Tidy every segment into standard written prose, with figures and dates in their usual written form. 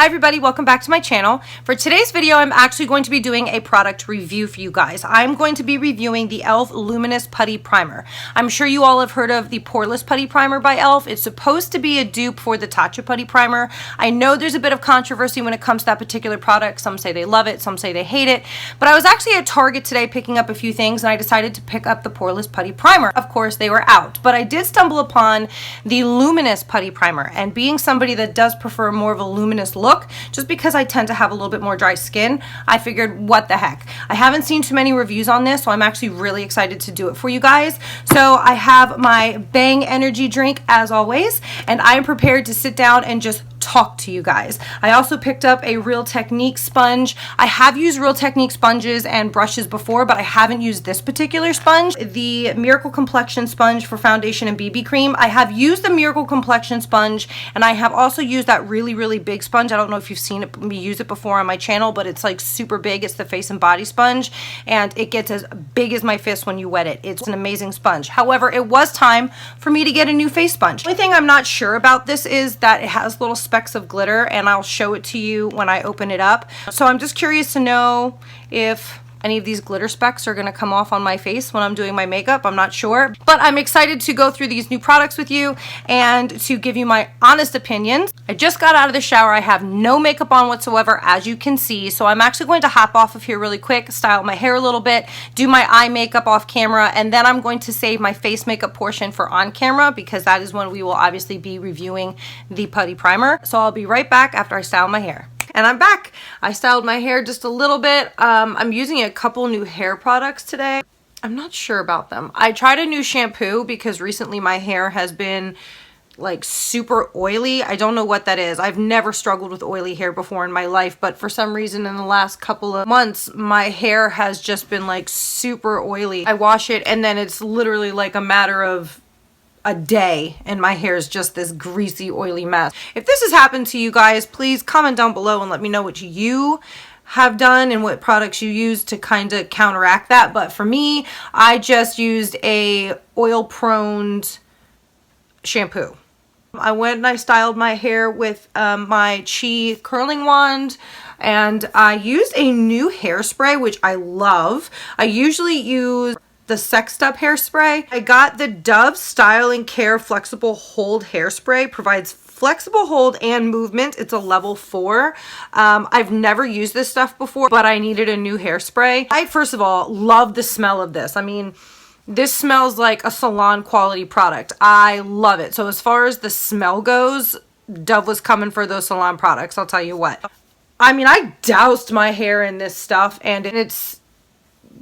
Hi everybody, welcome back to my channel. For today's video, I'm actually going to be doing a product review for you guys. I'm going to be reviewing the e.l.f. Luminous Putty Primer. I'm sure you all have heard of the Poreless Putty Primer by e.l.f. It's supposed to be a dupe for the Tatcha Putty Primer. I know there's a bit of controversy when it comes to that particular product. Some say they love it, some say they hate it. But I was actually at Target today picking up a few things and I decided to pick up the Poreless Putty Primer. Of course, they were out, but I did stumble upon the Luminous Putty Primer. And being somebody that does prefer more of a luminous look, just because I tend to have a little bit more dry skin, I figured what the heck. I haven't seen too many reviews on this, so I'm actually really excited to do it for you guys. So I have my Bang energy drink as always, and I'm prepared to sit down and just talk to you guys. I also picked up a Real Technique sponge. I have used Real Technique sponges and brushes before, but I haven't used this particular sponge. The Miracle Complexion sponge for foundation and BB cream. I have used the Miracle Complexion sponge, and I have also used that really big sponge. I don't know if you've seen me use it before on my channel, but it's like super big. It's the face and body sponge, and it gets as big as my fist when you wet it. It's an amazing sponge. However, it was time for me to get a new face sponge. The only thing I'm not sure about this is that it has little specks of glitter, and I'll show it to you when I open it up. So I'm just curious to know if any of these glitter specks are going to come off on my face when I'm doing my makeup. I'm not sure, but I'm excited to go through these new products with you and to give you my honest opinions. I just got out of the shower. I have no makeup on whatsoever, as you can see, so I'm actually going to hop off of here really quick, style my hair a little bit, do my eye makeup off camera, and then I'm going to save my face makeup portion for on camera because that is when we will obviously be reviewing the Putty Primer. So I'll be right back after I style my hair. And I'm back. I styled my hair just a little bit. I'm using a couple new hair products today. I'm not sure about them. I tried a new shampoo because recently my hair has been like super oily. I don't know what that is. I've never struggled with oily hair before in my life, but for some reason in the last couple of months, my hair has just been like super oily. I wash it and then it's literally like a matter of a day and my hair is just this greasy, oily mess. If this has happened to you guys, please comment down below and let me know what you have done and what products you use to kind of counteract that. But for me, I just used a oil-prone shampoo. I went and I styled my hair with my Chi curling wand, and I used a new hairspray, which I love. I usually use the Sexed Up hairspray. I got the Dove Style and Care Flexible Hold hairspray. Provides flexible hold and movement. It's a level 4. I've never used this stuff before, but I needed a new hairspray. I first of all love the smell of this. I mean, this smells like a salon quality product. I love it. So as far as the smell goes, Dove was coming for those salon products, I'll tell you what. I mean, I doused my hair in this stuff and it's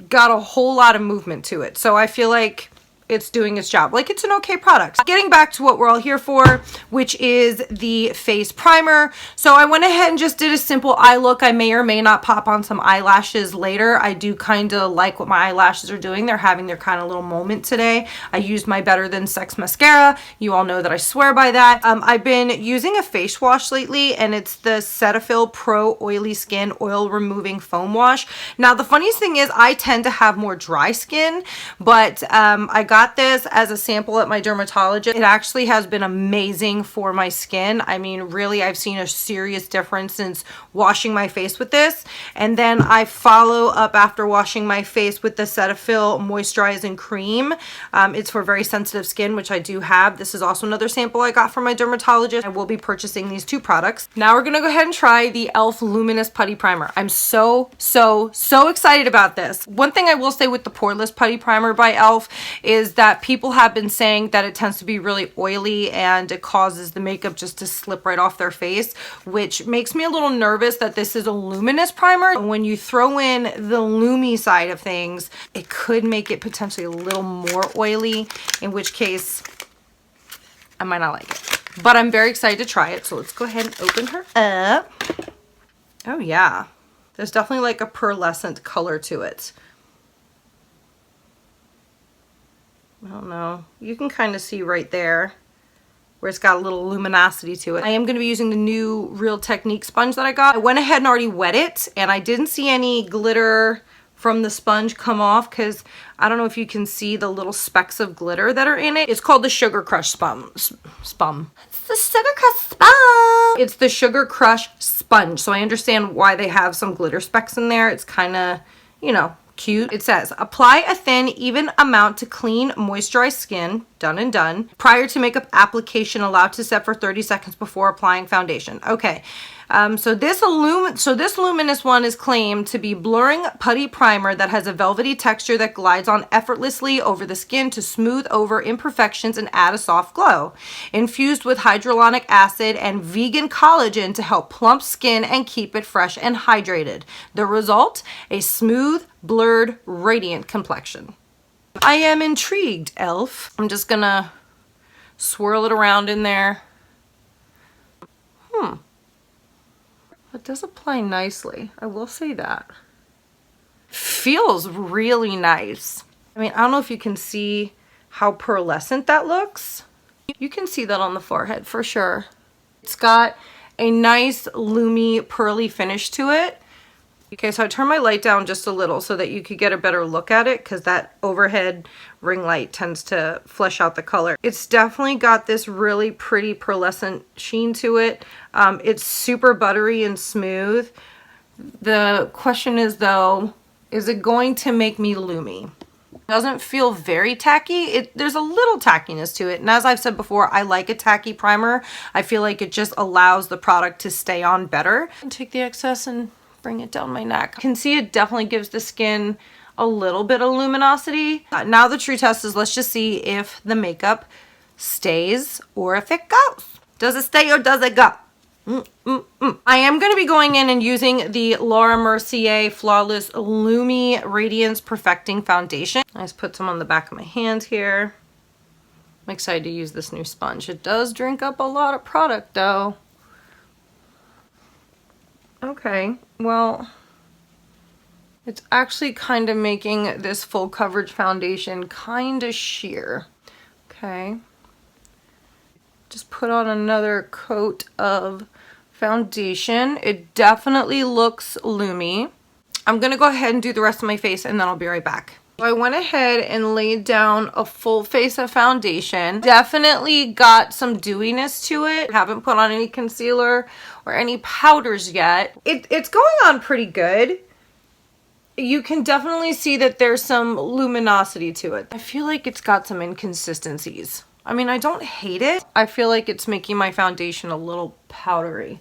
got a whole lot of movement to it, so I feel like it's doing its job. Like, it's an okay product. Getting back to what we're all here for, which is the face primer. So I went ahead and just did a simple eye look. I may or may not pop on some eyelashes later. I do kind of like what my eyelashes are doing. They're having their kind of little moment today. I used my Better Than Sex mascara. You all know that I swear by that. I've been using a face wash lately, and it's the Cetaphil Pro Oily Skin Oil Removing Foam Wash. Now, the funniest thing is I tend to have more dry skin, but I got this as a sample at my dermatologist. It actually has been amazing for my skin. I mean, really, I've seen a serious difference since washing my face with this. And then I follow up after washing my face with the Cetaphil Moisturizing Cream. It's for very sensitive skin, which I do have. This is also another sample I got from my dermatologist. I will be purchasing these two products. Now we're gonna go ahead and try the e.l.f. Luminous Putty Primer. I'm so excited about this. One thing I will say with the Poreless Putty Primer by e.l.f. is that people have been saying that it tends to be really oily and it causes the makeup just to slip right off their face, which makes me a little nervous that this is a luminous primer. When you throw in the Lumi side of things, it could make it potentially a little more oily, in which case I might not like it. But I'm very excited to try it, so let's go ahead and open her up. Oh yeah, there's definitely like a pearlescent color to it. I don't know. You can kind of see right there where it's got a little luminosity to it. I am going to be using the new Real Technique sponge that I got. I went ahead and already wet it, and I didn't see any glitter from the sponge come off because I don't know if you can see the little specks of glitter that are in it. It's called the Sugar Crush the Sugar Crush sponge. It's the Sugar Crush sponge. So I understand why they have some glitter specks in there. It's kind of, you know, cute. It says, apply a thin, even amount to clean, moisturized skin. Done and done. Prior to makeup application, allowed to set for 30 seconds before applying foundation. Okay. So this Luminous one is claimed to be blurring putty primer that has a velvety texture that glides on effortlessly over the skin to smooth over imperfections and add a soft glow. Infused with hyaluronic acid and vegan collagen to help plump skin and keep it fresh and hydrated. The result? A smooth, blurred, radiant complexion. I am intrigued, e.l.f. I'm just gonna swirl it around in there. It does apply nicely. I will say that. Feels really nice. I mean, I don't know if you can see how pearlescent that looks. You can see that on the forehead for sure. It's got a nice loomy pearly finish to it. Okay, so I turned my light down just a little so that you could get a better look at it, because that overhead ring light tends to flesh out the color. It's definitely got this really pretty pearlescent sheen to it. It's super buttery and smooth. The question is though, is it going to make me loomy? It doesn't feel very tacky. There's a little tackiness to it. And as I've said before, I like a tacky primer. I feel like it just allows the product to stay on better. And take the excess and bring it down my neck. You can see it definitely gives the skin a little bit of luminosity. Now the true test is, let's just see if the makeup stays or if it goes. Does it stay or does it go? I am going to be going in and using the Laura Mercier Flawless Lumi Radiance Perfecting Foundation. I just put some on the back of my hand here. I'm excited to use this new sponge. It does drink up a lot of product though. Okay, well, it's actually kind of making this full coverage foundation kind of sheer. Okay, just put on another coat of foundation. It definitely looks loomy. I'm gonna go ahead and do the rest of my face and then I'll be right back. So I went ahead and laid down a full face of foundation. Definitely got some dewiness to it. Haven't put on any concealer or any powders yet. It's going on pretty good. You can definitely see that there's some luminosity to it. I feel like it's got some inconsistencies. I mean, I don't hate it. I feel like it's making my foundation a little powdery.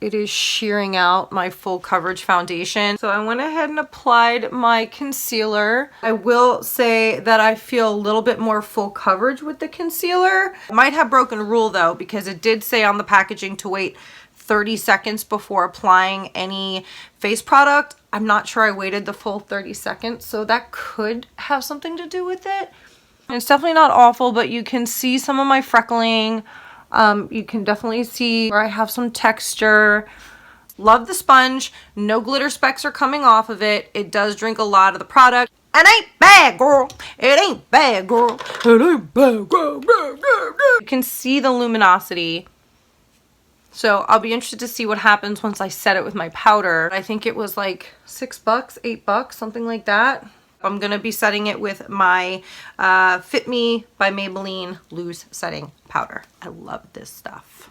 It is shearing out my full coverage foundation. So I went ahead and applied my concealer. I will say that I feel a little bit more full coverage with the concealer. I might have broken a rule though, because it did say on the packaging to wait 30 seconds before applying any face product. I'm not sure I waited the full 30 seconds, so that could have something to do with it. And it's definitely not awful, but you can see some of my freckling. You can definitely see where I have some texture. Love the sponge. No glitter specks are coming off of it. It does drink a lot of the product. It ain't bad, girl. It ain't bad, girl. It ain't bad, girl. You can see the luminosity. So I'll be interested to see what happens once I set it with my powder. I think it was like $6, $8, something like that. I'm going to be setting it with my Fit Me by Maybelline Loose Setting Powder. I love this stuff.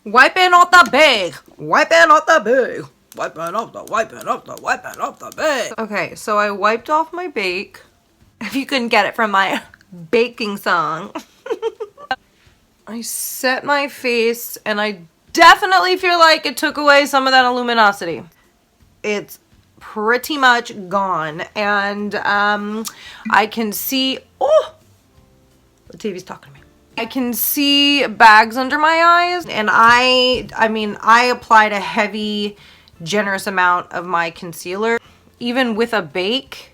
Wiping off the bag, wiping off the bag, wiping off the bag. Okay, so I wiped off my bake. If you couldn't get it from my baking song. I set my face and I definitely feel like it took away some of that luminosity. It's pretty much gone. And I can see, oh, the TV's talking to me. I can see bags under my eyes, and I mean, I applied a heavy generous amount of my concealer. Even with a bake,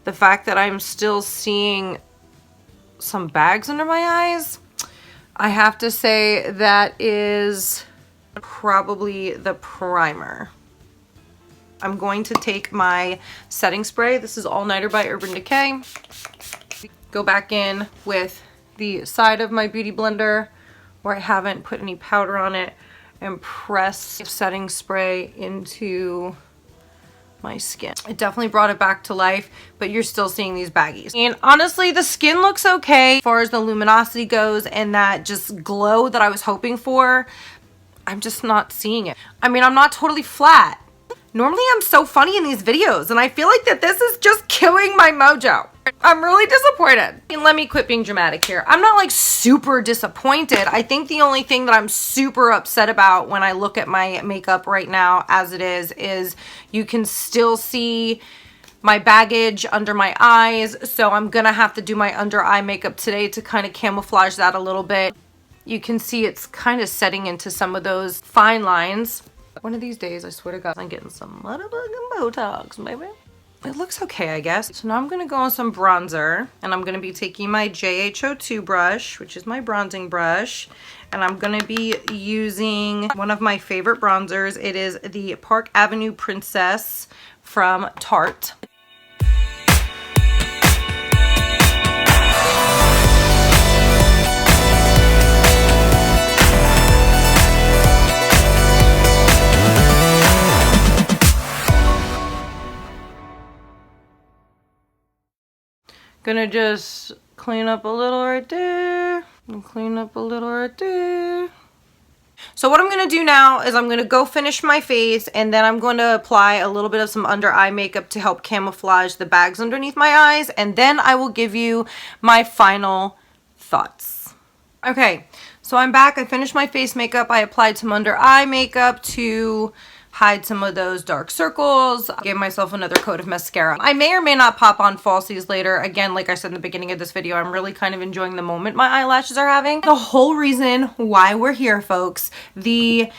the fact that I'm still seeing some bags under my eyes, I have to say that is probably the primer. I'm going to take my setting spray. This is All Nighter by Urban Decay. Go back in with the side of my beauty blender where I haven't put any powder on it and press setting spray into my skin. It definitely brought it back to life, but you're still seeing these baggies. And honestly, the skin looks okay as far as the luminosity goes and that just glow that I was hoping for. I'm just not seeing it. I mean, I'm not totally flat. Normally I'm so funny in these videos and I feel like that this is just killing my mojo. I'm really disappointed. And let me quit being dramatic here. I'm not like super disappointed. I think the only thing that I'm super upset about when I look at my makeup right now as it is you can still see my baggage under my eyes. So I'm gonna have to do my under eye makeup today to kind of camouflage that a little bit. You can see it's kind of setting into some of those fine lines. One of these days, I swear to God, I'm getting some motherfucking Botox, baby. It looks okay, I guess. So now I'm going to go on some bronzer, and I'm going to be taking my JH02 brush, which is my bronzing brush, and I'm going to be using one of my favorite bronzers. It is the Park Avenue Princess from Tarte. Gonna just clean up a little right there and clean up a little right there. So what I'm gonna do now is I'm gonna go finish my face and then I'm going to apply a little bit of some under eye makeup to help camouflage the bags underneath my eyes, and then I will give you my final thoughts. Okay, so I'm back. I finished my face makeup. I applied some under eye makeup to hide some of those dark circles. Gave myself another coat of mascara. I may or may not pop on falsies later. Again, like I said in the beginning of this video, I'm really kind of enjoying the moment my eyelashes are having. The whole reason why we're here, folks, the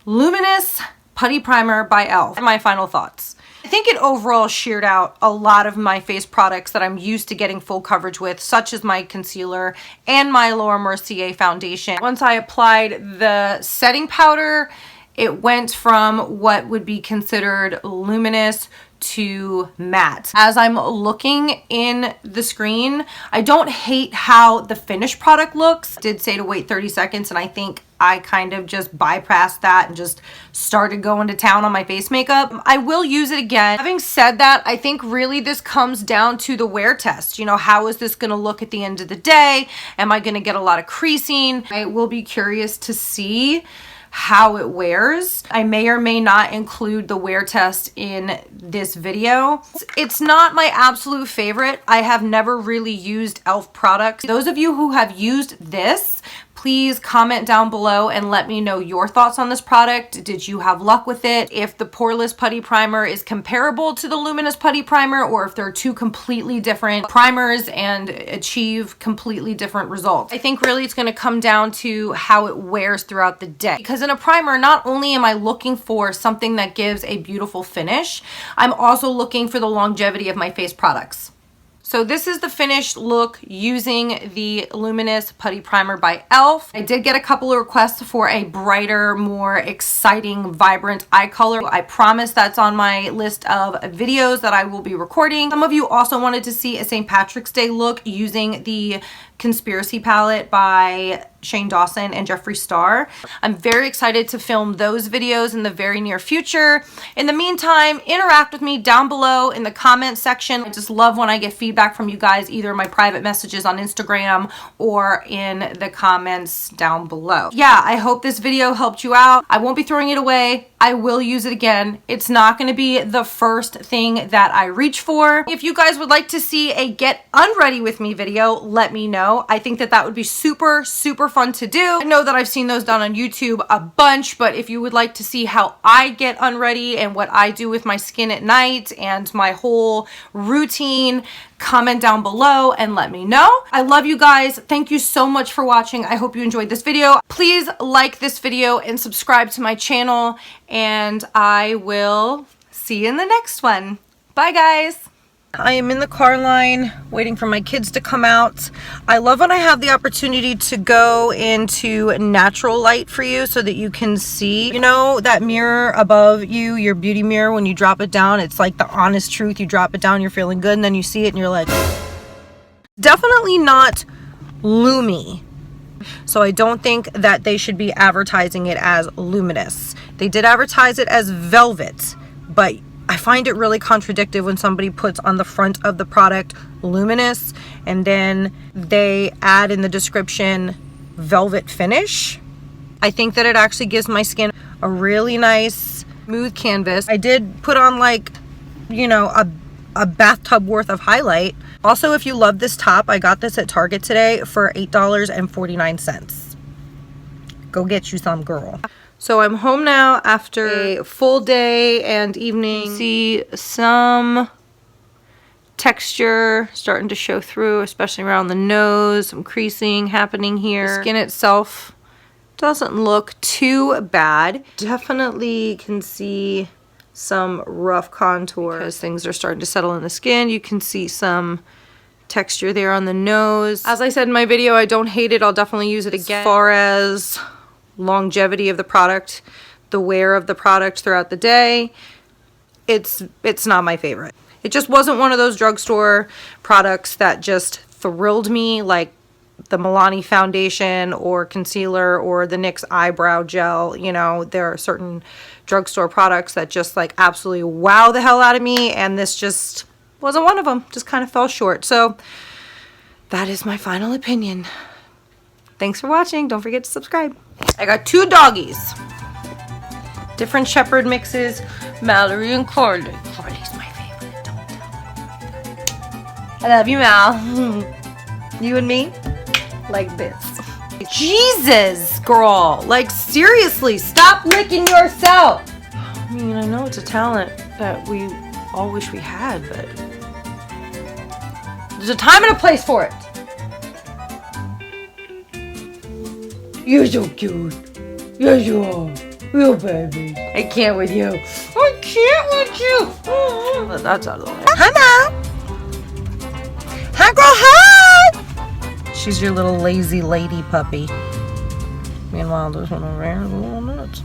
Luminous Putty Primer by e.l.f. My final thoughts. I think it overall sheared out a lot of my face products that I'm used to getting full coverage with, such as my concealer and my Laura Mercier foundation. Once I applied the setting powder, it went from what would be considered luminous to matte. As I'm looking in the screen, I don't hate how the finished product looks. I did say to wait 30 seconds and I think I kind of just bypassed that and just started going to town on my face makeup. I will use it again. Having said that, I think really this comes down to the wear test. You know, how is this gonna look at the end of the day? Am I gonna get a lot of creasing? I will be curious to see how it wears. I may or may not include the wear test in this video. It's not my absolute favorite. I have never really used e.l.f. products. Those of you who have used this, please comment down below and let me know your thoughts on this product. Did you have luck with it? If the Poreless Putty Primer is comparable to the Luminous Putty Primer, or if they're two completely different primers and achieve completely different results. I think really it's gonna come down to how it wears throughout the day. Because in a primer, not only am I looking for something that gives a beautiful finish, I'm also looking for the longevity of my face products. So this is the finished look using the Luminous Putty Primer by e.l.f. I did get a couple of requests for a brighter, more exciting, vibrant eye color. I promise that's on my list of videos that I will be recording. Some of you also wanted to see a St. Patrick's Day look using the Conspiracy palette by Shane Dawson and Jeffree Star. I'm very excited to film those videos in the very near future. In the meantime, interact with me down below in the comment section. I just love when I get feedback from you guys, either in my private messages on Instagram or in the comments down below. Yeah, I hope this video helped you out. I won't be throwing it away. I will use it again. It's not going to be the first thing that I reach for. If you guys would like to see a get unready with me video, let me know. I think that that would be super, super fun to do. I know that I've seen those done on YouTube a bunch, but if you would like to see how I get unready and what I do with my skin at night and my whole routine, comment down below and let me know. I love you guys. Thank you so much for watching. I hope you enjoyed this video. Please like this video and subscribe to my channel, and I will see you in the next one. Bye, guys. I am in the car line waiting for my kids to come out. I love when I have the opportunity to go into natural light for you so that you can see, you know, that mirror above you, your beauty mirror, when you drop it down. It's like the honest truth. You drop it down, you're feeling good, and then you see it and you're like, definitely not Lumi. So I don't think that they should be advertising it as Luminous. They did advertise it as Velvet, but I find it really contradictory when somebody puts on the front of the product Luminous and then they add in the description velvet finish. I think that it actually gives my skin a really nice smooth canvas. I did put on, like, you know, a bathtub worth of highlight. Also, if you love this top, I got this at Target today for $8.49. Go get you some, girl. So I'm home now after a full day and evening. See some texture starting to show through, especially around the nose. Some creasing happening here. The skin itself doesn't look too bad. Definitely can see some rough contour as things are starting to settle in the skin. You can see some texture there on the nose. As I said in my video, I don't hate it. I'll definitely use it again. As far as longevity of the product, the wear of the product throughout the day, it's not my favorite. It just wasn't one of those drugstore products that just thrilled me, like the Milani foundation or concealer or the NYX eyebrow gel. You know, there are certain drugstore products that just like absolutely wow the hell out of me, and this just wasn't one of them. Just kind of fell short. So that is my final opinion. Thanks for watching. Don't forget to subscribe. I got 2 doggies. Different shepherd mixes. Mallory and Carly. Carly's my favorite. Don't tell. I love you, Mal. You and me? Like this. Jesus, girl. Like, seriously, stop licking yourself. I mean, I know it's a talent that we all wish we had, but there's a time and a place for it. You're so cute. Yes, you are. Real baby. I can't with you. I can't with you. But that's out of the way. Hi, Mom. Hi, girl. Hi. She's your little lazy lady puppy. Meanwhile, this one over here is a little nuts.